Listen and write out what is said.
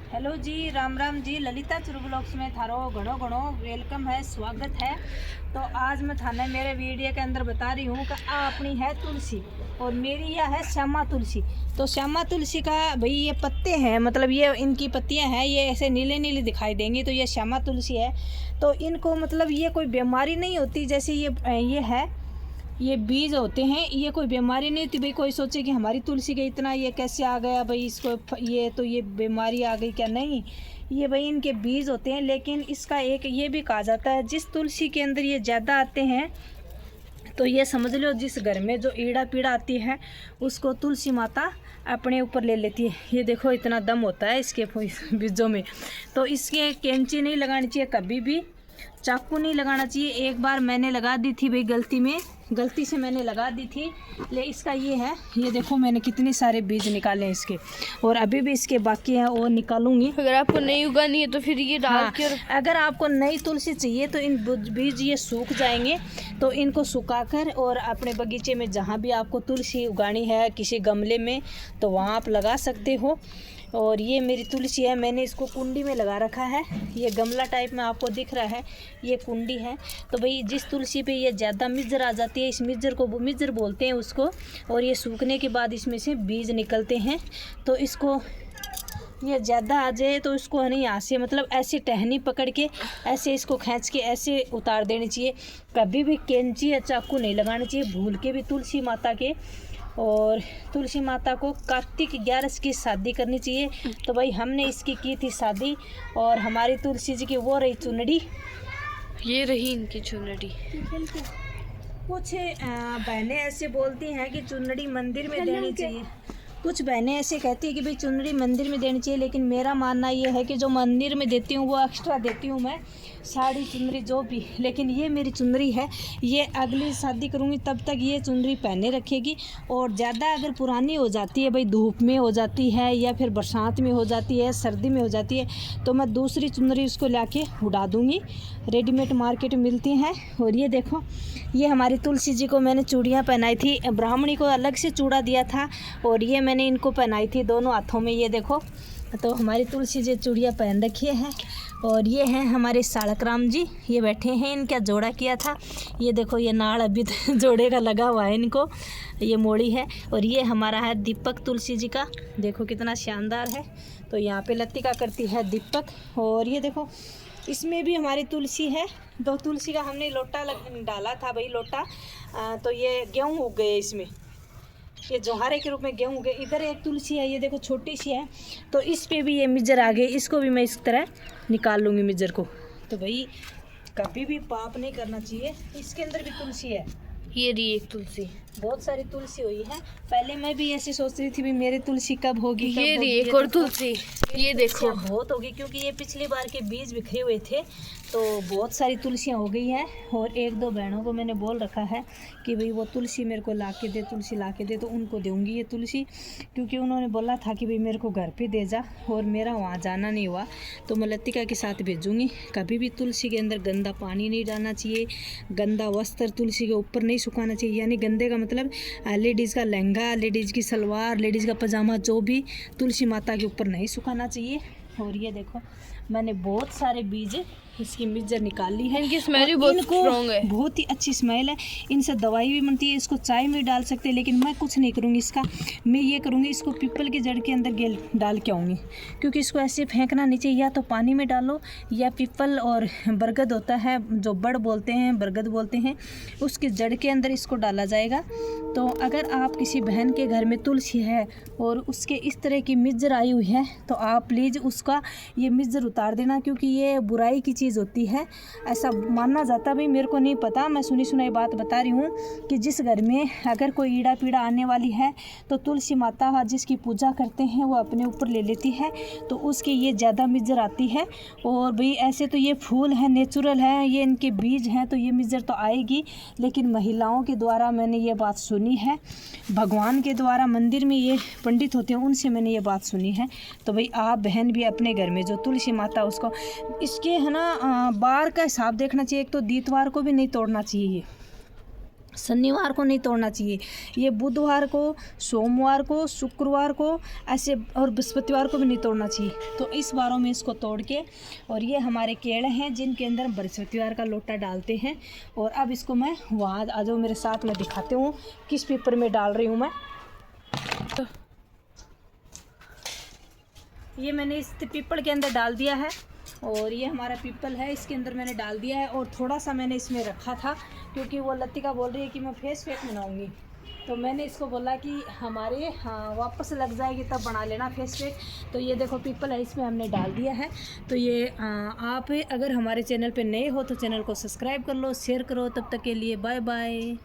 Hello जी, Ram Ram ji. Lalita Churu blogs में थारो घणो घणो वेलकम है, स्वागत है। तो आज मैं थाने मेरे वीडियो के अंदर बता रही हूँ कि अपनी है तुलसी और मेरी यह है श्यामा तुलसी। तो श्यामा तुलसी का भाई ये पत्ते हैं, मतलब ये इनकी पत्तियां हैं, ये ऐसे नीले नीले दिखाई देंगी। तो ये श्यामा तुलसी है। तो इनको मतलब ये कोई बीमारी नहीं होती, जैसे ये है, ये बीज होते हैं, ये कोई बीमारी नहीं थी। भाई कोई सोचे कि हमारी तुलसी का इतना ये कैसे आ गया भाई, इसको ये तो ये बीमारी आ गई क्या, नहीं। ये भाई इनके बीज होते हैं। लेकिन इसका एक ये भी कहा जाता है, जिस तुलसी के अंदर ये ज़्यादा आते हैं तो ये समझ लो जिस घर में जो ईड़ा पीड़ा आती है उसको तुलसी माता अपने ऊपर ले लेती है। ये देखो इतना दम होता है इसके बीजों में। तो इसके कैंची नहीं लगानी चाहिए, कभी भी चाकू नहीं लगाना चाहिए। एक बार मैंने लगा दी थी भाई, गलती से मैंने लगा दी थी। ले इसका ये है, ये देखो मैंने कितने सारे बीज निकाले हैं इसके, और अभी भी इसके बाकी हैं, वो निकालूंगी। अगर आपको नहीं उगानी है तो फिर ये डाल के अगर आपको नई तुलसी चाहिए तो इन बीज ये सूख जाएंगे, तो इनको सुखाकर और अपने बगीचे में जहाँ भी आपको तुलसी उगानी है किसी गमले में तो वहाँ आप लगा सकते हो। और ये मेरी तुलसी है, मैंने इसको कुंडी में लगा रखा है। ये गमला टाइप में आपको दिख रहा है, ये कुंडी है। तो भाई जिस तुलसी पे ये ज़्यादा मिज्जर आ जाती है, इस मिज्जर को मिज्जर बोलते हैं उसको, और ये सूखने के बाद इसमें से बीज निकलते हैं। तो इसको ये ज़्यादा आ जाए तो इसको है नहीं, यहाँ से मतलब ऐसे टहनी पकड़ के ऐसे इसको खींच के ऐसे उतार देनी चाहिए। कभी भी कैंची या चाकू नहीं लगाना चाहिए भूल के भी तुलसी माता के। और तुलसी माता को कार्तिक 11 की शादी करनी चाहिए। तो भाई हमने इसकी की थी शादी, और हमारी तुलसी जी की वो रही चुनड़ी, ये रही इनकी चुनरी। कुछ बहनें ऐसे बोलती हैं कि चुनरी मंदिर में देनी चाहिए, कुछ बहनें ऐसे कहती है कि भाई चुनरी मंदिर में देनी चाहिए। लेकिन मेरा मानना ये है कि जो मंदिर में देती हूँ वो एक्स्ट्रा देती हूँ मैं, साड़ी चुनरी जो भी। लेकिन ये मेरी चुनरी है, ये अगली शादी करूँगी तब तक ये चुनरी पहने रखेगी। और ज़्यादा अगर पुरानी हो जाती है भाई, धूप में हो जाती है या फिर बरसात में हो जाती है, सर्दी में हो जाती है, तो मैं दूसरी चुनरी उसको लाके उड़ा दूँगी। रेडीमेड मार्केट में मिलती हैं। और ये देखो, ये हमारी तुलसी जी को मैंने चूड़ियाँ पहनाई थी, ब्राह्मणी को अलग से चूड़ा दिया था, और ये मैंने इनको पहनाई थी दोनों हाथों में। ये देखो, तो हमारी तुलसी जी चूड़ियाँ पहन रखी है। और ये हैं हमारे सालक राम जी, ये बैठे हैं, इनका जोड़ा किया था। ये देखो ये नाड़ अभी तो जोड़े का लगा हुआ है इनको, ये मोड़ी है। और ये हमारा है दीपक तुलसी जी का, देखो कितना शानदार है। तो यहाँ पे लतिका करती है दीपक। और ये देखो इसमें भी हमारी तुलसी है, 2 तुलसी का हमने लोटा डाला था भाई, लोटा। तो ये गेहूँ उग गए इसमें, ये जोहारे के रूप में गेहूँ उगे। इधर एक तुलसी है, ये देखो छोटी सी है, तो इस पे भी ये मिज्जर आ गए, इसको भी मैं इस तरह निकाल लूँगी मिज्जर को। तो भाई कभी भी पाप नहीं करना चाहिए। इसके अंदर भी तुलसी है, ये रही एक तुलसी, बहुत सारी तुलसी हुई है। पहले मैं भी ऐसे सोच रही थी भी मेरी तुलसी कब होगी, ये रही एक और तुलसी, ये देखो बहुत होगी, क्योंकि ये पिछली बार के बीज बिखरे हुए थे, तो बहुत सारी तुलसियाँ हो गई हैं। और 1-2 बहनों को मैंने बोल रखा है कि भाई वो तुलसी मेरे को ला के दे, तुलसी ला के दे, तो उनको दूँगी ये तुलसी। क्योंकि उन्होंने बोला था कि भाई मेरे को घर पे दे जा, और मेरा वहाँ जाना नहीं हुआ, तो मैं लतिका के साथ भेजूँगी। कभी भी तुलसी के अंदर गंदा पानी नहीं डालना चाहिए, गंदा वस्त्र तुलसी के ऊपर नहीं सुखाना चाहिए। यानी गंदे का मतलब लेडीज़ का लहंगा, लेडीज़ की सलवार, लेडीज़ का पजामा, जो भी तुलसी माता के ऊपर नहीं सुखाना चाहिए। और ये देखो मैंने बहुत सारे बीज इसकी मिज्जर निकाली है। इनकी स्मेल भी बहुत स्ट्रॉन्ग है, बहुत ही अच्छी स्मेल है। इनसे दवाई भी बनती है, इसको चाय में डाल सकते हैं। लेकिन मैं कुछ नहीं करूँगी इसका, मैं ये करूँगी इसको पीपल की जड़ के अंदर डाल के आऊँगी। क्योंकि इसको ऐसे फेंकना नहीं चाहिए, या तो पानी में डालो, या पीपल और बरगद होता है जो बड़ बोलते हैं, बरगद बोलते हैं, उसकी जड़ के अंदर इसको डाला जाएगा। तो अगर आप किसी बहन के घर में तुलसी है और उसके इस तरह की मिज्जर आई हुई है, तो आप प्लीज़ उसका ये मिज्जर उतार देना, क्योंकि ये बुराई की चीज़ होती है, ऐसा मानना जाता है। भाई मेरे को नहीं पता, मैं सुनी सुनाई बात बता रही हूँ कि जिस घर में अगर कोई ईड़ा पीड़ा आने वाली है तो तुलसी माता जिसकी पूजा करते हैं वो अपने ऊपर ले लेती है, तो उसकी ये ज़्यादा मिज्जर आती है। और भाई ऐसे तो ये फूल है, नेचुरल है, ये इनके बीज हैं, तो ये मिज्जर तो आएगी। लेकिन महिलाओं के द्वारा मैंने ये बात सुनी है, भगवान के द्वारा मंदिर में ये पंडित होते हैं उनसे मैंने ये बात सुनी है। तो भाई आप बहन भी अपने घर में जो तुलसी माता उसको, इसके है ना बार का हिसाब देखना चाहिए। एक तो दीतवार को भी नहीं तोड़ना चाहिए, ये शनिवार को नहीं तोड़ना चाहिए, ये बुधवार को, सोमवार को, शुक्रवार को ऐसे, और बृहस्पतिवार को भी नहीं तोड़ना चाहिए। तो इस बारों में इसको तोड़ के, और ये हमारे केड़े हैं जिनके अंदर हम बृहस्पतिवार का लोटा डालते हैं। और अब इसको मैं वहाँ आ जाओ मेरे साथ, मैं दिखाते हूँ किस पेपर में डाल रही हूँ मैं। ये मैंने इस पीपल के अंदर डाल दिया है, और ये हमारा पीपल है, इसके अंदर मैंने डाल दिया है। और थोड़ा सा मैंने इसमें रखा था क्योंकि वो लतिका बोल रही है कि मैं फेस पैक बनाऊंगी, तो मैंने इसको बोला कि हमारे वापस लग जाएगी तब बना लेना फेस पैक। तो ये देखो पीपल है, इसमें हमने डाल दिया है। तो ये आप अगर हमारे चैनल पे नए हो तो चैनल को सब्सक्राइब कर लो, शेयर करो। तब तक के लिए बाय बाय।